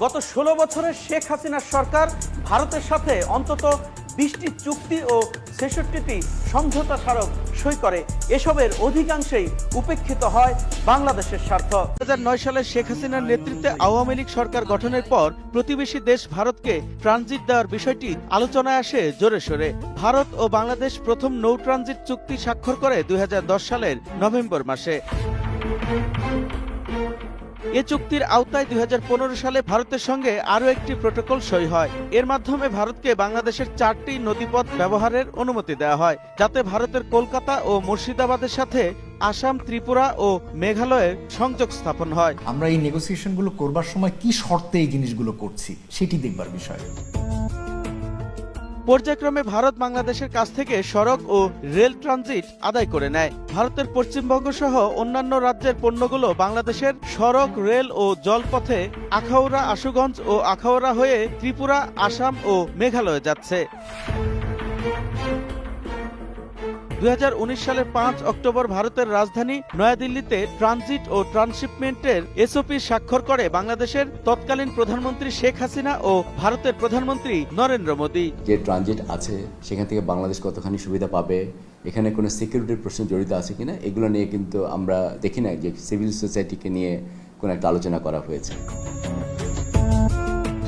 গত ১৬ বছরে শেখ হাসিনার সরকার ভারতের সাথে অন্তত ২০টি চুক্তি ও ৬৬টি সমঝোতা স্মারক সই করে। এসবের অধিকাংশই উপেক্ষিত হয় বাংলাদেশের স্বার্থ। ২০০৯ সালে শেখ হাসিনার নেতৃত্বে আওয়ামী লীগ সরকার গঠনের পর প্রতিবেশী দেশ ভারতকে ট্রানজিট দেওয়ার বিষয়টি আলোচনায় আসে জোরে সোরে। ভারত ও বাংলাদেশ প্রথম নৌ ট্রানজিট চুক্তি স্বাক্ষর করে ২০১০ সালের নভেম্বর মাসে। এ চুক্তির আওতায় ২০১৫ সালে ভারতের সঙ্গে আরও একটি প্রটোকল সই হয়। এর মাধ্যমে ভারতকে বাংলাদেশের ৪টি নদীপথ ব্যবহারের অনুমতি দেওয়া হয়, যাতে ভারতের কলকাতা ও মুর্শিদাবাদের সাথে আসাম, ত্রিপুরা ও মেঘালয়ের সংযোগ স্থাপন হয়। আমরা এই নেগোসিয়েশনগুলো করবার সময় কি শর্তে এই জিনিসগুলো করছি সেটি দেখবার বিষয়। পর্যায়ক্রমে ভারত বাংলাদেশের কাছ থেকে সড়ক ও রেল ট্রানজিট আদায় করে নেয়। ভারতের পশ্চিমবঙ্গ সহ অন্যান্য রাজ্যের পণ্যগুলো বাংলাদেশের সড়ক, রেল ও জলপথে আখাউড়া, আশুগঞ্জ ও আখাউড়া হয়ে ত্রিপুরা, আসাম ও মেঘালয়ে যাচ্ছে। ২০১৯ সালের ৫ অক্টোবর ভারতের রাজধানী নয়াদিল্লিতে ট্রানজিট ও ট্রান্সশিপমেন্টের এসওপি স্বাক্ষর করে বাংলাদেশের তৎকালীন প্রধানমন্ত্রী শেখ হাসিনা ও ভারতের প্রধানমন্ত্রী নরেন্দ্র মোদী। যে ট্রানজিট আছে সেখান থেকে বাংলাদেশ কতখানি সুবিধা পাবে, এখানে কোনো সিকিউরিটির প্রশ্ন জড়িত আছে কিনা, এগুলো নিয়ে কিন্তু আমরা দেখি না যে সিভিল সোসাইটিকে নিয়ে কোনো একটা আলোচনা করা হয়েছে।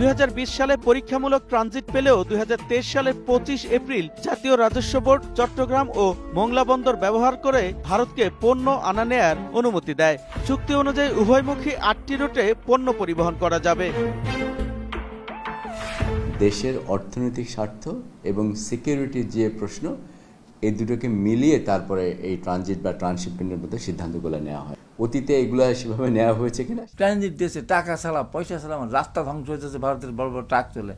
২০২০ সালে পরীক্ষামূলক ট্রানজিট পেলেও ২০২৩ সালের ২৫ এপ্রিল জাতীয় রাজস্ব বোর্ড চট্টগ্রাম ও মোংলা বন্দর ব্যবহার করে ভারতকে পণ্য আনা নেয়ার অনুমতি দেয়। চুক্তি অনুযায়ী উভয়মুখী ৮টি রুটে পণ্য পরিবহন করা যাবে। দেশের অর্থনৈতিক স্বার্থ এবং সিকিউরিটির যে প্রশ্ন, এই দুটোকে মিলিয়ে তারপরে এই ট্রানজিট বা ট্রান্সশিপমেন্টের মধ্যে সিদ্ধান্তগুলো নেওয়া হয়। অতীতে এগুলো সেভাবে নেওয়া হয়েছে কিনা। ট্রানজিট দেশে টাকা ছাড়া, পয়সা ছাড়া রাস্তা ধ্বংস হয়েছে, ভারতের বড় বড় ট্রাক চলে।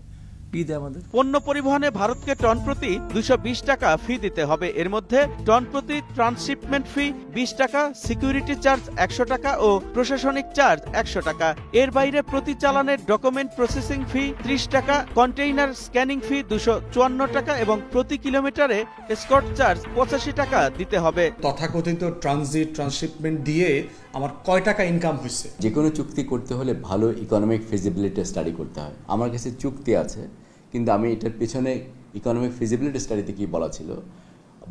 পণ্য পরিবহনে ভারতকে টন প্রতি ২২০ টাকা ফি দিতে হবে। এর মধ্যে টন প্রতি ট্রান্সশিপমেন্ট ফি ২০ টাকা, সিকিউরিটি চার্জ ১০০ টাকা ও প্রশাসনিক চার্জ ১০০ টাকা। এর বাইরে প্রতি চালানের ডকুমেন্ট প্রসেসিং ফি ৩০ টাকা, কন্টেইনার স্ক্যানিং ফি ২৫৪ টাকা এবং প্রতি কিলোমিটারে এসকর্ট চার্জ ৮৫ টাকা দিতে হবে। তথাকথিত ট্রানজিট ট্রান্সশিপমেন্ট দিয়ে আমার কয় টাকা ইনকাম হয়েছে। যে কোনো চুক্তি করতে হলে ভালো ইকোনমিক ফিজিবিলিটি স্টাডি করতে হয়। আমার কাছে চুক্তি আছে, কিন্তু আমি এটার পেছনে ইকোনমিক ফিজিবিলিটি স্টাডিতে কি বলা ছিল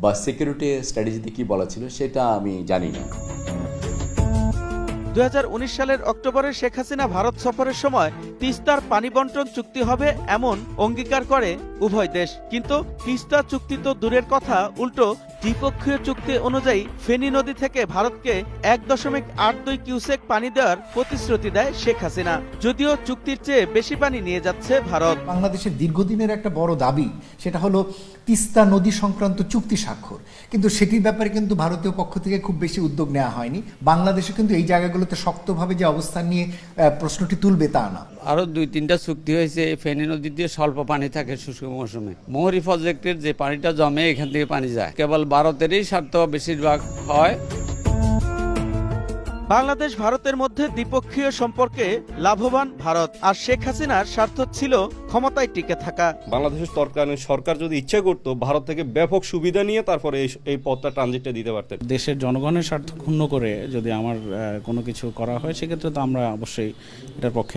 বা সিকিউরিটি স্ট্র্যাটেজিতে কি বলা ছিল সেটা আমি জানি না। ২০১৯ সালের অক্টোবরে শেখ হাসিনা ভারত সফরের সময় তিস্তার পানি বন্টন চুক্তি হবে এমন অঙ্গীকার করে উভয় দেশ। কিন্তু তিস্তা চুক্তি তো দূরের কথা, উল্টো দ্বিপক্ষীয় চুক্তি অনুযায়ী ফেনী নদী থেকে ভারতকে ১.৮২ কিউসেক পানি দেওয়ার প্রতিশ্রুতি দেয় শেখ হাসিনা। যদিও চুক্তির চেয়ে বেশি পানি নিয়ে যাচ্ছে ভারত। বাংলাদেশের দীর্ঘদিনের একটা বড় দাবি, সেটা হলো তিস্তা নদী সংক্রান্ত চুক্তি স্বাক্ষর, কিন্তু সেটির ব্যাপারে কিন্তু ভারতীয় পক্ষ থেকে খুব বেশি উদ্যোগ নেওয়া হয়নি। বাংলাদেশে কিন্তু এই জায়গাগুলোতে শক্তভাবে যে অবস্থান নিয়ে প্রশ্নটি তুলবে তা না। আরো ২-৩টা চুক্তি হয়েছে। ফেনী নদী দিয়ে স্বল্প পানি থাকে শুষ্ক মৌসুমে। মোহরি প্রজেক্টের যে পানিটা জমে এখান থেকে পানি যায়, কেবল ভারতেরই স্বার্থ বেশিরভাগ হয়। বাংলাদেশ ভারতের মধ্যে দ্বিপক্ষীয় সম্পর্কে লাভবান ভারত, আর শেখ হাসিনার স্বার্থ ছিল ক্ষমতায় টিকে থাকা। বাংলাদেশের সরকার যদি ইচ্ছা করতো ভারত থেকে ব্যাপক সুবিধা নিয়ে তারপরে এই পথটা ট্রানজিটটা দিতে পারতেন। দেশের জনগণের স্বার্থ ক্ষুণ্ণ করে যদি আমার কোনো কিছু করা হয়, সেক্ষেত্রে তো আমরা অবশ্যই এটার পক্ষে।